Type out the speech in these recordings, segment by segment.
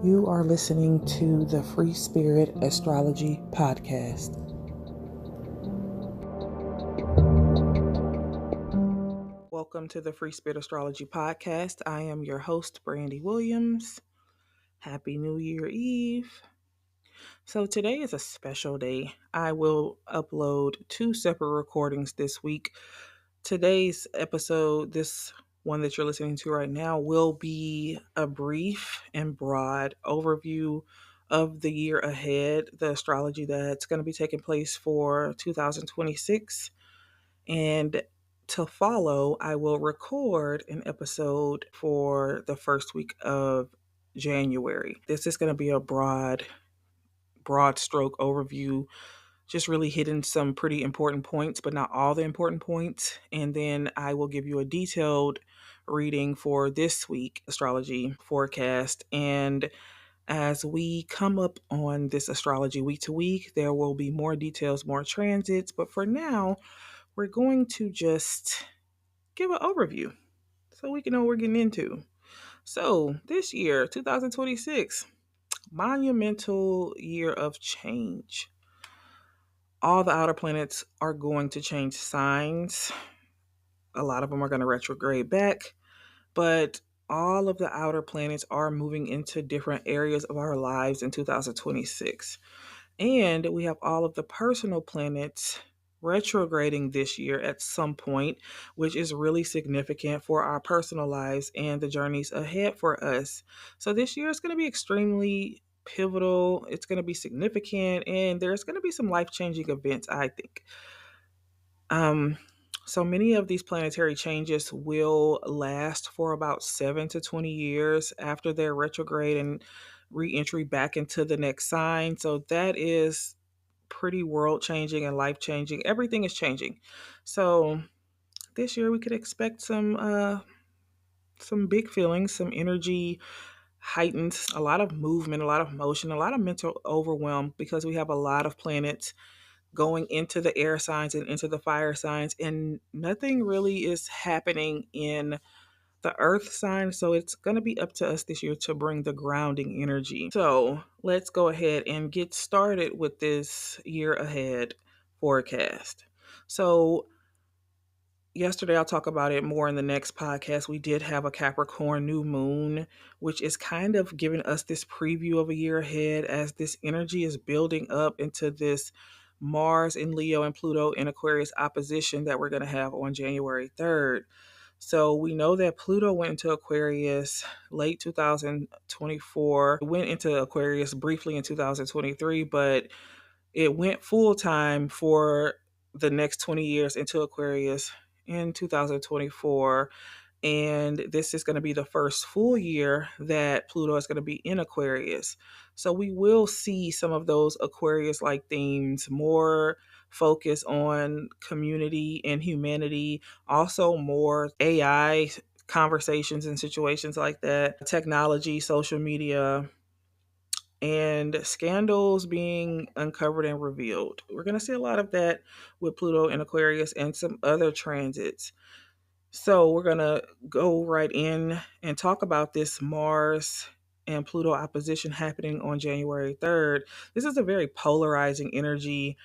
You are listening to the Free Spirit Astrology Podcast. Welcome to the Free Spirit Astrology Podcast. I am your host, Brandy Williams. Happy New Year Eve. So today is a special day. I will upload 2 separate recordings this week. Today's episode, this one that you're listening to right now, will be a brief and broad overview of the year ahead, the astrology that's going to be taking place for 2026. And to follow, I will record an episode for the first week of January. This is going to be a broad stroke overview, just really hitting some pretty important points, but not all the important points. And then I will give you a detailed reading for this week astrology forecast. And as we come up on this astrology week to week, there will be more details, more transits. But for now, we're going to just give an overview so we can know what we're getting into. So this year, 2026, monumental year of change. All the outer planets are going to change signs. A lot of them are going to retrograde back, but all of the outer planets are moving into different areas of our lives in 2026. And we have all of the personal planets retrograding this year at some point, which is really significant for our personal lives and the journeys ahead for us. So this year is going to be extremely pivotal. It's going to be significant, and there's going to be some life-changing events, I think. So many of these planetary changes will last for about 7 to 20 years after their retrograde and re-entry back into the next sign. So that is pretty world changing and life changing. Everything is changing. So this year we could expect some big feelings, some energy heightened, a lot of movement, a lot of motion, a lot of mental overwhelm, because we have a lot of planets going into the air signs and into the fire signs, and nothing really is happening in the earth sign. So it's going to be up to us this year to bring the grounding energy. So let's go ahead and get started with this year ahead forecast. So yesterday, I'll talk about it more in the next podcast. We did have a Capricorn new moon, which is kind of giving us this preview of a year ahead as this energy is building up into this Mars in Leo and Pluto in Aquarius opposition that we're going to have on January 3rd. So we know that Pluto went into Aquarius late 2024. It went into Aquarius briefly in 2023, but it went full time for the next 20 years into Aquarius in 2024. And this is going to be the first full year that Pluto is going to be in Aquarius. So we will see some of those Aquarius-like themes, more focus on community and humanity, also more AI conversations and situations like that, technology, social media, and scandals being uncovered and revealed. We're going to see a lot of that with Pluto and Aquarius and some other transits. So we're going to go right in and talk about this Mars and Pluto opposition happening on January 3rd. This is a very polarizing energy,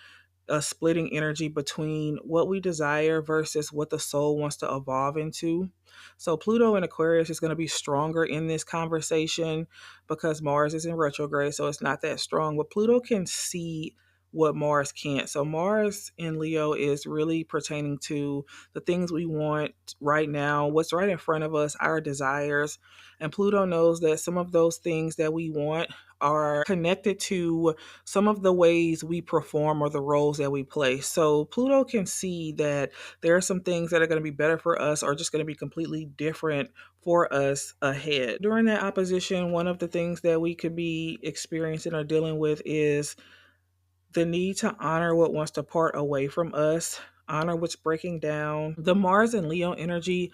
a splitting energy between what we desire versus what the soul wants to evolve into. So Pluto in Aquarius is going to be stronger in this conversation because Mars is in retrograde, so it's not that strong. But Pluto can see what Mars can't. So Mars in Leo is really pertaining to the things we want right now, what's right in front of us, our desires. And Pluto knows that some of those things that we want are connected to some of the ways we perform or the roles that we play. So Pluto can see that there are some things that are going to be better for us or just going to be completely different for us ahead. During that opposition, one of the things that we could be experiencing or dealing with is the need to honor what wants to part away from us, honor what's breaking down. The Mars and Leo energy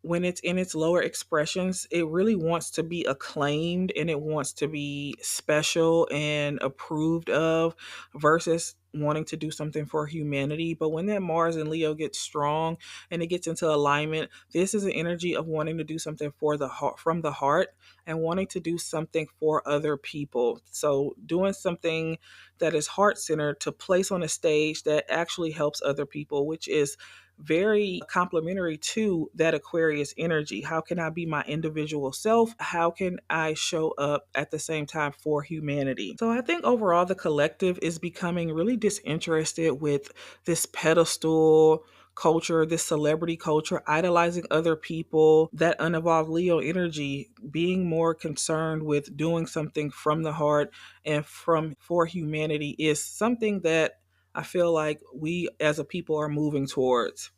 when it's in its lower expressions, it really wants to be acclaimed and it wants to be special and approved of versus wanting to do something for humanity. But when that Mars and Leo gets strong and it gets into alignment, this is an energy of wanting to do something for the heart, from the heart, and wanting to do something for other people. So doing something that is heart centered to place on a stage that actually helps other people, which is very complementary to that Aquarius energy. How can I be my individual self? How can I show up at the same time for humanity? So I think overall the collective is becoming really disinterested with this pedestal culture, this celebrity culture, idolizing other people, that unevolved Leo energy, being more concerned with doing something from the heart and from for humanity is something that I feel like we as a people are moving towards.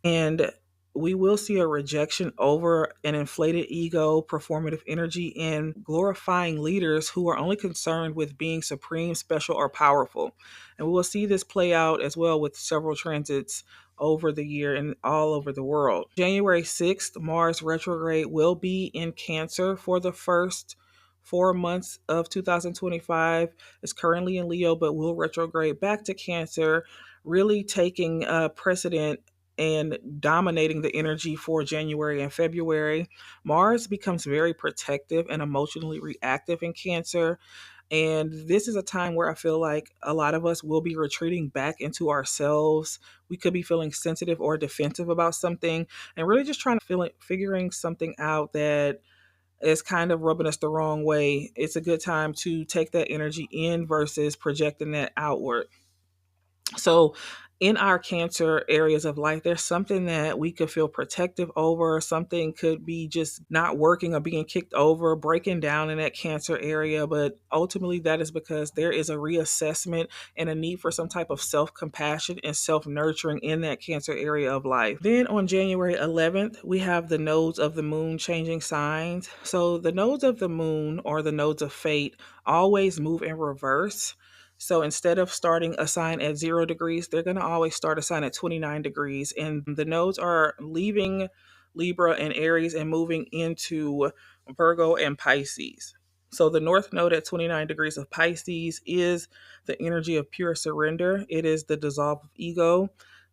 And we will see a rejection over an inflated ego, performative energy, and glorifying leaders who are only concerned with being supreme, special, or powerful. And we will see this play out as well with several transits over the year and all over the world. January 6th, Mars retrograde will be in Cancer for the first 4 months of 2025. It's currently in Leo, but will retrograde back to Cancer, really taking precedent and dominating the energy for January and February. Mars becomes very protective and emotionally reactive in Cancer. And this is a time where I feel like a lot of us will be retreating back into ourselves. We could be feeling sensitive or defensive about something and really just trying to figuring something out that is kind of rubbing us the wrong way. It's a good time to take that energy in versus projecting that outward. So, in our Cancer areas of life, there's something that we could feel protective over. Something could be just not working or being kicked over, breaking down in that Cancer area. But ultimately, that is because there is a reassessment and a need for some type of self compassion and self nurturing in that Cancer area of life. Then on January 11th, we have the nodes of the moon changing signs. So, the nodes of the moon, or the nodes of fate, always move in reverse. So instead of starting a sign at 0 degrees, they're going to always start a sign at 29 degrees. And the nodes are leaving Libra and Aries and moving into Virgo and Pisces. So the North Node at 29 degrees of Pisces is the energy of pure surrender. It is the dissolve of ego.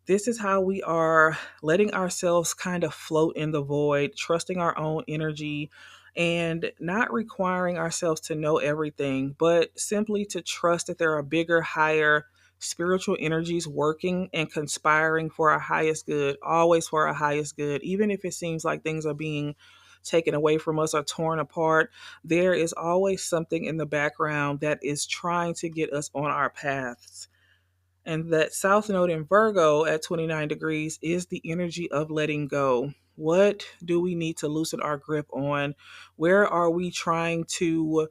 This is how we are letting ourselves kind of float in the void, trusting our own energy, and not requiring ourselves to know everything, but simply to trust that there are bigger, higher spiritual energies working and conspiring for our highest good, always for our highest good. Even if it seems like things are being taken away from us or torn apart, there is always something in the background that is trying to get us on our paths. And that South Node in Virgo at 29 degrees is the energy of letting go. What do we need to loosen our grip on? Where are we trying to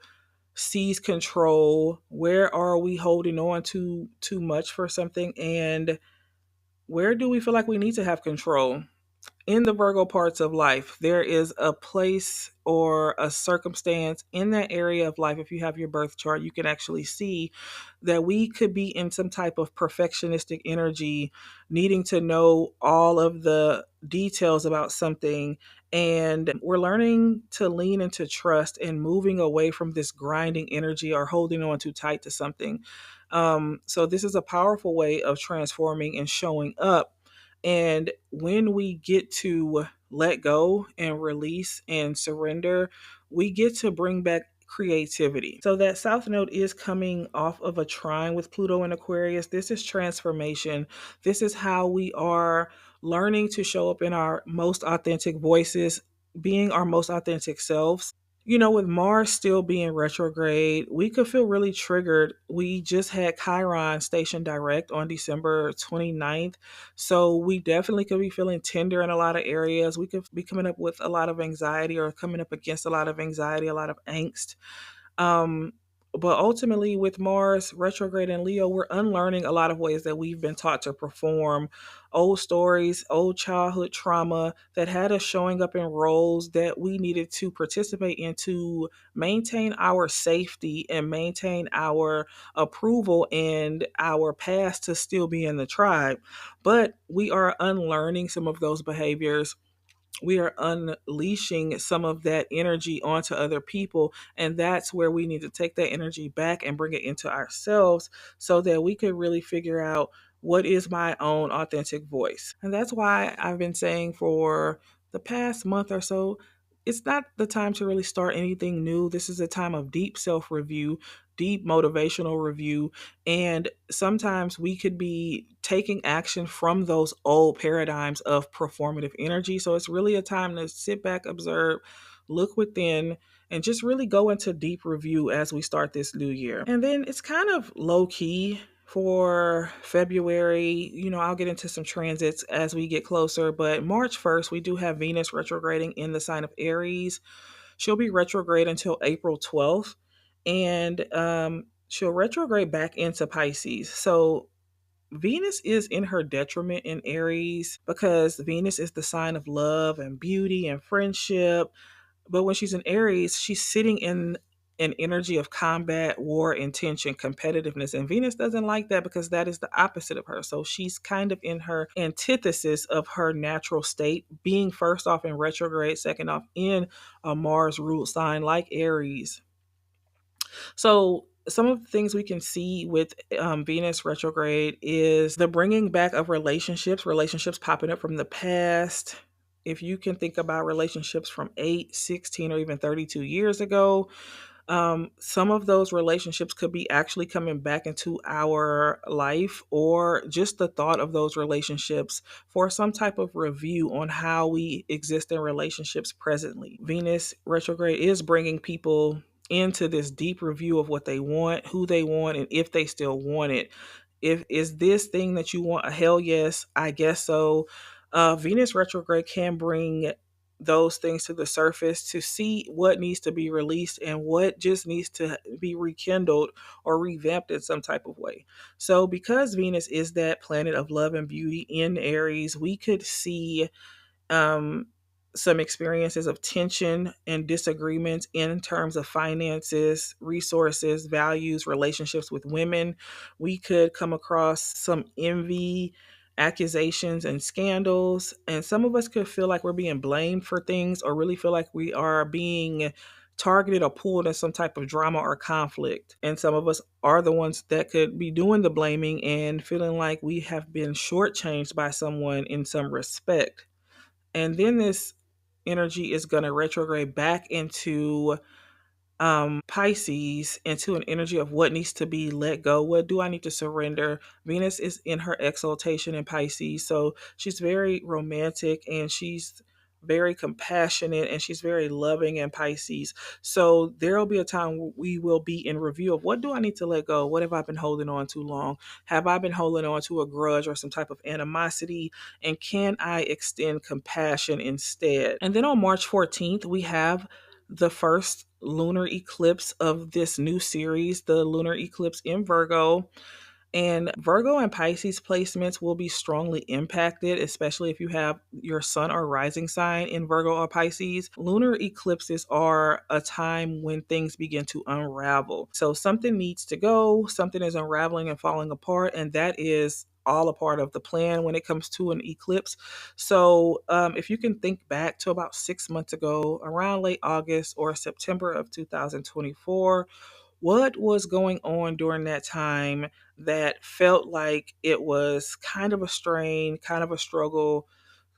seize control? Where are we holding on to too much for something? And where do we feel like we need to have control? In the Virgo parts of life, there is a place or a circumstance in that area of life. If you have your birth chart, you can actually see that we could be in some type of perfectionistic energy, needing to know all of the details about something. And we're learning to lean into trust and moving away from this grinding energy or holding on too tight to something. So, this is a powerful way of transforming and showing up, and when we get to let go and release and surrender, we get to bring back creativity. So that South Node is coming off of a trine with Pluto and Aquarius. This is transformation. This is how we are learning to show up in our most authentic voices, being our most authentic selves. With Mars still being retrograde, we could feel really triggered. We just had Chiron station direct on December 29th. So we definitely could be feeling tender in a lot of areas. We could be coming up with a lot of anxiety or coming up against a lot of anxiety, a lot of angst. Um, But ultimately, with Mars retrograde in Leo, we're unlearning a lot of ways that we've been taught to perform, old stories, old childhood trauma that had us showing up in roles that we needed to participate in to maintain our safety and maintain our approval and our past to still be in the tribe. But we are unlearning some of those behaviors. We are unleashing some of that energy onto other people. And that's where we need to take that energy back and bring it into ourselves so that we could really figure out what is my own authentic voice. And that's why I've been saying for the past month or so, it's not the time to really start anything new. This is a time of deep self review, deep motivational review, and sometimes we could be taking action from those old paradigms of performative energy. So it's really a time to sit back, observe, look within, and just really go into deep review as we start this new year. And then it's kind of low key for February. I'll get into some transits as we get closer, but March 1st, we do have Venus retrograding in the sign of Aries. She'll be retrograde until April 12th, and she'll retrograde back into Pisces. So Venus is in her detriment in Aries because Venus is the sign of love and beauty and friendship. But when she's in Aries, she's sitting in an energy of combat, war, intention, competitiveness. And Venus doesn't like that because that is the opposite of her. So she's kind of in her antithesis of her natural state, being first off in retrograde, second off in a Mars ruled sign like Aries. So, some of the things we can see with Venus retrograde is the bringing back of relationships popping up from the past. If you can think about relationships from 8, 16, or even 32 years ago, some of those relationships could be actually coming back into our life, or just the thought of those relationships for some type of review on how we exist in relationships presently. Venus retrograde is bringing people into this deep review of what they want, who they want, and if they still want it. If is this thing that you want a hell yes, I guess so. Venus retrograde can bring those things to the surface to see what needs to be released and what just needs to be rekindled or revamped in some type of way. So, because Venus is that planet of love and beauty in Aries, we could see um, some experiences of tension and disagreements in terms of finances, resources, values, relationships with women. We could come across some envy, accusations, and scandals. And some of us could feel like we're being blamed for things, or really feel like we are being targeted or pulled in some type of drama or conflict. And some of us are the ones that could be doing the blaming and feeling like we have been shortchanged by someone in some respect. And then this energy is going to retrograde back into Pisces, into an energy of what needs to be let go. What do I need to surrender? Venus is in her exaltation in Pisces. So she's very romantic and she's very compassionate and she's very loving in Pisces. So there will be a time where we will be in review of what do I need to let go? What have I been holding on too long? Have I been holding on to a grudge or some type of animosity? And can I extend compassion instead? And then on March 14th, we have the first lunar eclipse of this new series, the lunar eclipse in Virgo. And Virgo and Pisces placements will be strongly impacted, especially if you have your sun or rising sign in Virgo or Pisces. Lunar eclipses are a time when things begin to unravel. So something needs to go, something is unraveling and falling apart, and that is all a part of the plan when it comes to an eclipse. So if you can think back to about 6 months ago, around late August or September of 2024, what was going on during that time that felt like it was kind of a strain, kind of a struggle,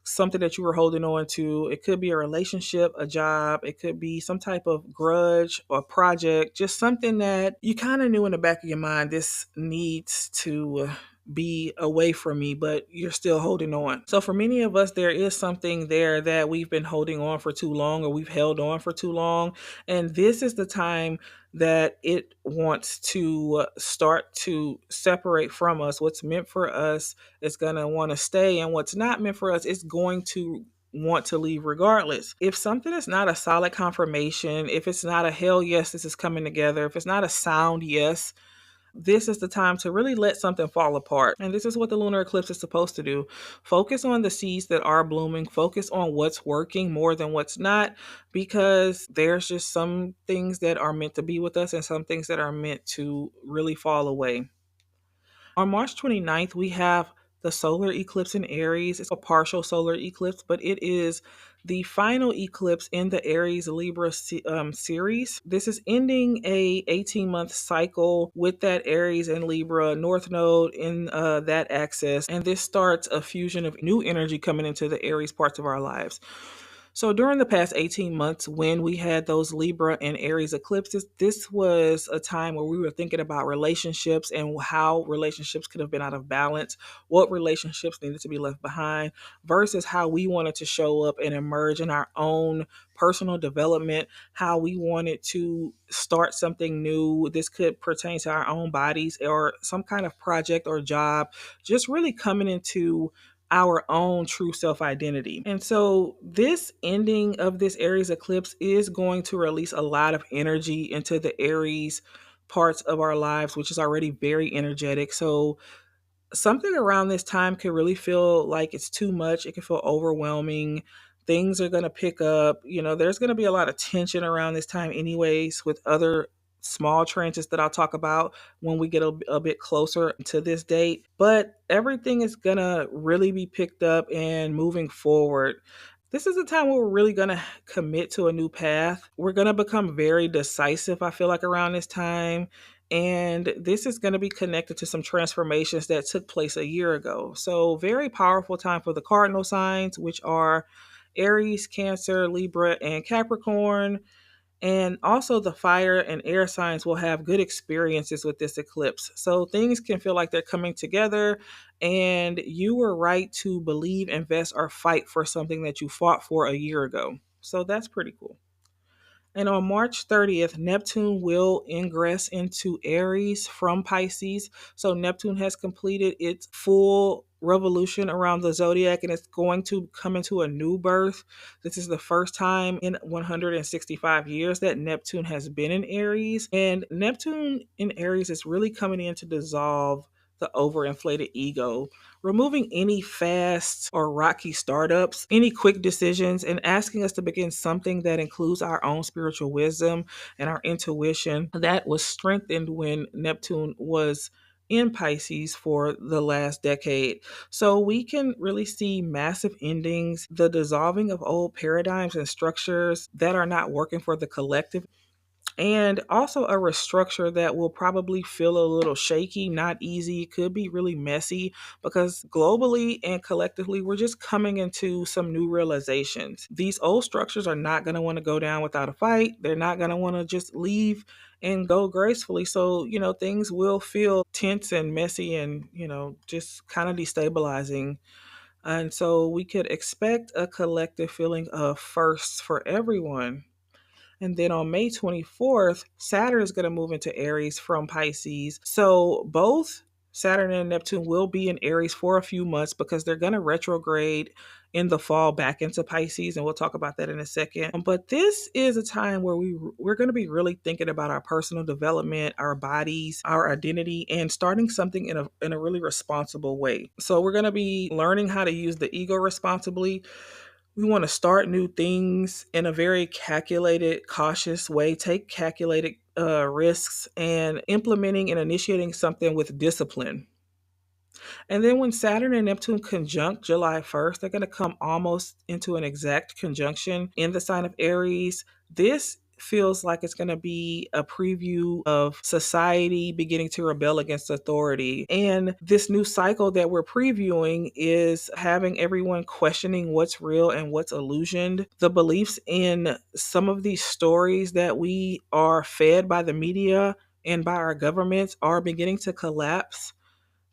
something that you were holding on to? It could be a relationship, a job, it could be some type of grudge or project, just something that you kind of knew in the back of your mind, this needs to be away from me, but you're still holding on. So for many of us, there is something there that we've been holding on for too long, or we've held on for too long. And this is the time that it wants to start to separate from us. What's meant for us is going to want to stay, and what's not meant for us is going to want to leave regardless. If something is not a solid confirmation, if it's not a hell yes, this is coming together, if it's not a sound yes, this is the time to really let something fall apart. And this is what the lunar eclipse is supposed to do. Focus on the seeds that are blooming, focus on what's working more than what's not, because there's just some things that are meant to be with us and some things that are meant to really fall away. On March 29th, we have the solar eclipse in Aries. It's a partial solar eclipse, but it is the final eclipse in the Aries Libra series. This is ending a 18-month cycle with that Aries and Libra North Node in that axis, and this starts a fusion of new energy coming into the Aries parts of our lives. So during the past 18 months, when we had those Libra and Aries eclipses, this was a time where we were thinking about relationships and how relationships could have been out of balance, what relationships needed to be left behind, versus how we wanted to show up and emerge in our own personal development, how we wanted to start something new. This could pertain to our own bodies or some kind of project or job, just really coming into our own true self identity. And so, this ending of this Aries eclipse is going to release a lot of energy into the Aries parts of our lives, which is already very energetic. So, something around this time can really feel like it's too much. It can feel overwhelming. Things are going to pick up. There's going to be a lot of tension around this time, anyways, with other small transits that I'll talk about when we get a bit closer to this date. But everything is going to really be picked up and moving forward. This is a time where we're really going to commit to a new path. We're going to become very decisive, I feel like, around this time. And this is going to be connected to some transformations that took place a year ago. So, very powerful time for the cardinal signs, which are Aries, Cancer, Libra, and Capricorn. And also, the fire and air signs will have good experiences with this eclipse. So, things can feel like they're coming together, and you were right to believe, invest, or fight for something that you fought for a year ago. So, that's pretty cool. And on March 30th, Neptune will ingress into Aries from Pisces. So Neptune has completed its full revolution around the zodiac and it's going to come into a new birth. This is the first time in 165 years that Neptune has been in Aries. And Neptune in Aries is really coming in to dissolve the overinflated ego, removing any fast or rocky startups, any quick decisions, and asking us to begin something that includes our own spiritual wisdom and our intuition that was strengthened when Neptune was in Pisces for the last decade. So we can really see massive endings, the dissolving of old paradigms and structures that are not working for the collective, and also a restructure that will probably feel a little shaky, not easy. It could be really messy because globally and collectively, we're just coming into some new realizations. These old structures are not going to want to go down without a fight. They're not going to want to just leave and go gracefully. So, things will feel tense and messy and, just kind of destabilizing. And so we could expect a collective feeling of firsts for everyone. And then on May 24th, Saturn is going to move into Aries from Pisces. So both Saturn and Neptune will be in Aries for a few months because they're going to retrograde in the fall back into Pisces, and we'll talk about that in a second. But this is a time where we're going to be really thinking about our personal development, our bodies, our identity, and starting something in a really responsible way. So we're going to be learning how to use the ego responsibly. We want to start new things in a very calculated, cautious way, take calculated risks, and implementing and initiating something with discipline. And then when Saturn and Neptune conjunct July 1st, they're going to come almost into an exact conjunction in the sign of Aries. This feels like it's going to be a preview of society beginning to rebel against authority. And this new cycle that we're previewing is having everyone questioning what's real and what's illusioned. The beliefs in some of these stories that we are fed by the media and by our governments are beginning to collapse.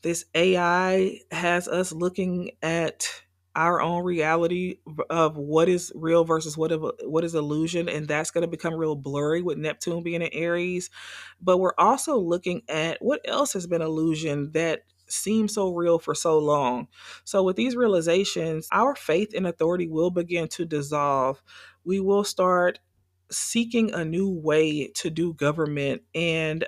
This AI has us looking at our own reality of what is real versus what is illusion, and that's going to become real blurry with Neptune being in Aries. But we're also looking at what else has been illusion that seemed so real for so long. So, with these realizations, our faith in authority will begin to dissolve. We will start seeking a new way to do government and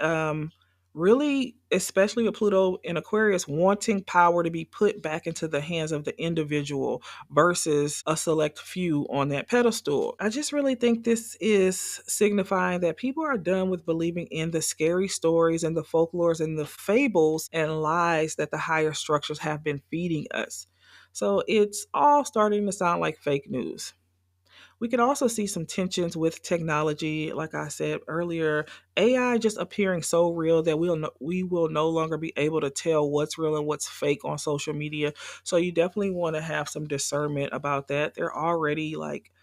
really, especially with Pluto in Aquarius, wanting power to be put back into the hands of the individual versus a select few on that pedestal. I just really think this is signifying that people are done with believing in the scary stories and the folklores and the fables and lies that the higher structures have been feeding us. So it's all starting to sound like fake news. We can also see some tensions with technology. Like I said earlier, AI just appearing so real that we will no longer be able to tell what's real and what's fake on social media. So you definitely want to have some discernment about that. They're already like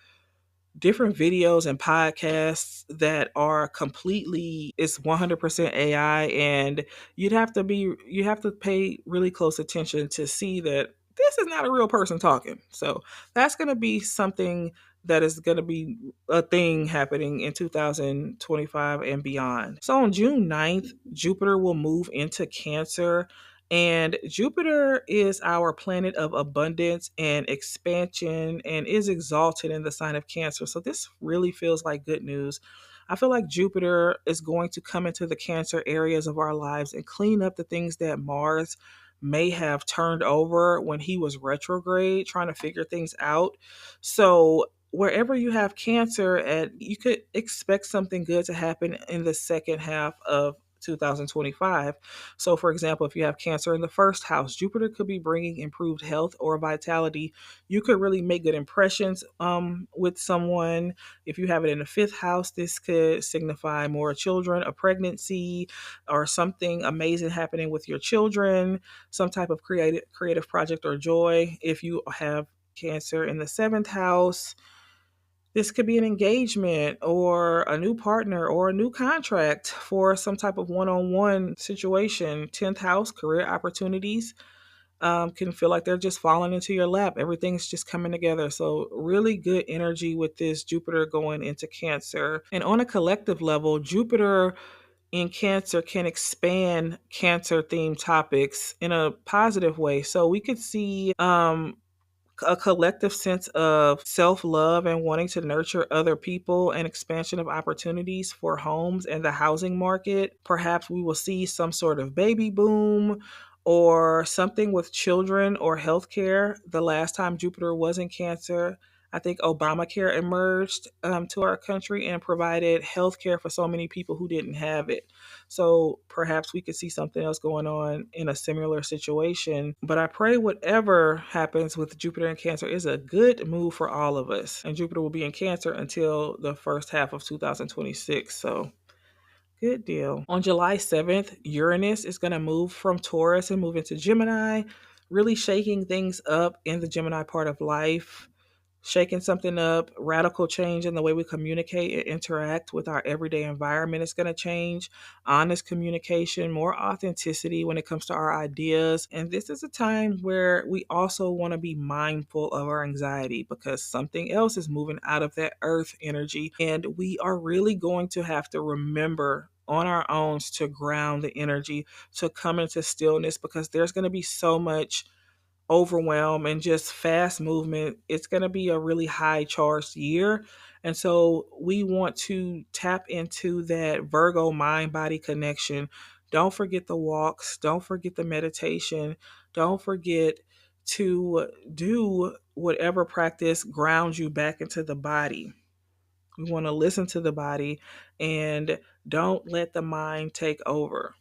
different videos and podcasts that are completely it's 100% AI, and you have to pay really close attention to see that this is not a real person talking. So that's going to be something that is going to be a thing happening in 2025 and beyond. So on June 9th, Jupiter will move into Cancer, and Jupiter is our planet of abundance and expansion and is exalted in the sign of Cancer. So this really feels like good news. I feel like Jupiter is going to come into the Cancer areas of our lives and clean up the things that Mars may have turned over when he was retrograde, trying to figure things out. So wherever you have Cancer at, you could expect something good to happen in the second half of 2025. So, for example, if you have Cancer in the first house, Jupiter could be bringing improved health or vitality. You could really make good impressions with someone. If you have it in the fifth house, this could signify more children, a pregnancy, or something amazing happening with your children, some type of creative project or joy. If you have Cancer in the seventh house, this could be an engagement or a new partner or a new contract for some type of one on one situation. 10th house, career opportunities can feel like they're just falling into your lap. Everything's just coming together. So, really good energy with this Jupiter going into Cancer. And on a collective level, Jupiter in Cancer can expand Cancer themed topics in a positive way. So, we could see a collective sense of self love and wanting to nurture other people and expansion of opportunities for homes and the housing market. Perhaps we will see some sort of baby boom or something with children or healthcare. The last time Jupiter was in Cancer, I think Obamacare emerged to our country and provided healthcare for so many people who didn't have it. So perhaps we could see something else going on in a similar situation. But I pray whatever happens with Jupiter in Cancer is a good move for all of us. And Jupiter will be in Cancer until the first half of 2026. So good deal. On July 7th, Uranus is going to move from Taurus and move into Gemini, really shaking things up in the Gemini part of life, shaking something up, radical change in the way we communicate and interact with our everyday environment is going to change. Honest communication, more authenticity when it comes to our ideas. And this is a time where we also want to be mindful of our anxiety because something else is moving out of that earth energy. And we are really going to have to remember on our own to ground the energy, to come into stillness because there's going to be so much overwhelm and just fast movement. It's going to be a really high charged year. And so we want to tap into that Virgo mind body connection. Don't forget the walks. Don't forget the meditation. Don't forget to do whatever practice grounds you back into the body. We want to listen to the body and don't let the mind take over.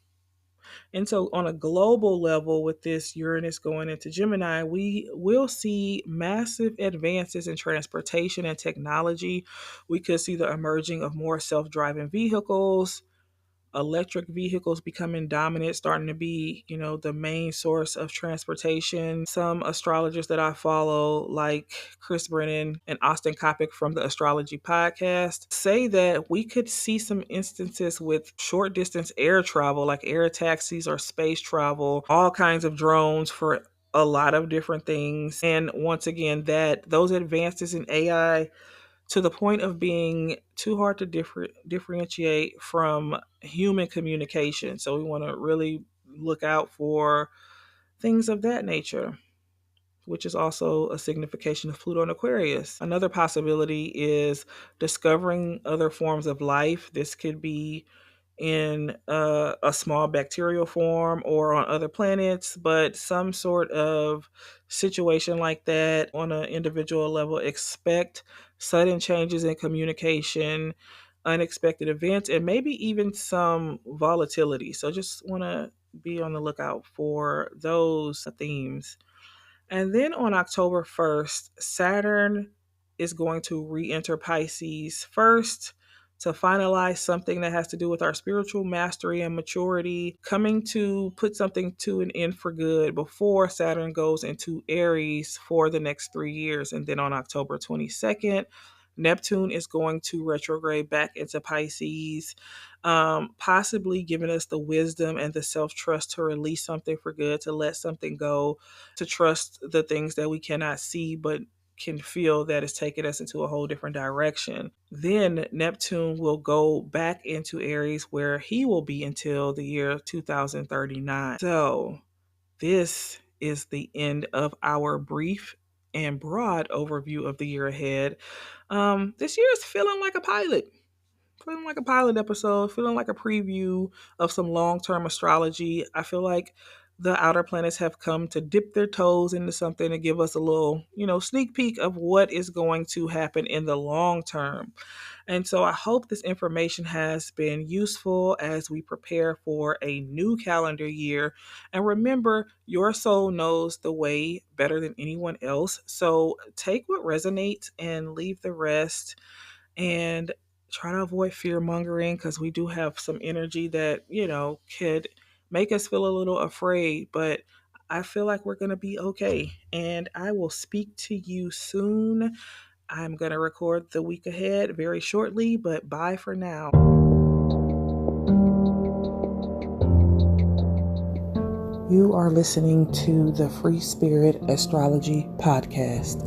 And so, on a global level, with this Uranus going into Gemini, we will see massive advances in transportation and technology. We could see the emerging of more self driving vehicles, electric vehicles becoming dominant, starting to be, the main source of transportation. Some astrologers that I follow, like Chris Brennan and Austin Coppock from the Astrology Podcast, say that we could see some instances with short distance air travel, like air taxis or space travel, all kinds of drones for a lot of different things. And once again, that those advances in AI to the point of being too hard to differentiate from human communication. So we want to really look out for things of that nature, which is also a signification of Pluto and Aquarius. Another possibility is discovering other forms of life. This could be in a small bacterial form or on other planets, but some sort of situation like that on an individual level. Expect sudden changes in communication, unexpected events, and maybe even some volatility. So just want to be on the lookout for those themes. And then on October 1st, Saturn is going to re enter Pisces first to finalize something that has to do with our spiritual mastery and maturity, coming to put something to an end for good before Saturn goes into Aries for the next 3 years. And then on October 22nd, Neptune is going to retrograde back into Pisces, possibly giving us the wisdom and the self trust to release something for good, to let something go, to trust the things that we cannot see but can feel that is taking us into a whole different direction. Then Neptune will go back into Aries where he will be until the year 2039. So this is the end of our brief and broad overview of the year ahead. This year is feeling like a pilot. Feeling like a pilot episode, feeling like a preview of some long term astrology. I feel like the outer planets have come to dip their toes into something to give us a little, sneak peek of what is going to happen in the long term. And so I hope this information has been useful as we prepare for a new calendar year. And remember, your soul knows the way better than anyone else. So take what resonates and leave the rest, and try to avoid fear mongering, because we do have some energy that, could make us feel a little afraid. But I feel like we're going to be okay. And I will speak to you soon. I'm going to record the week ahead very shortly, but bye for now. You are listening to the Free Spirit Astrology Podcast.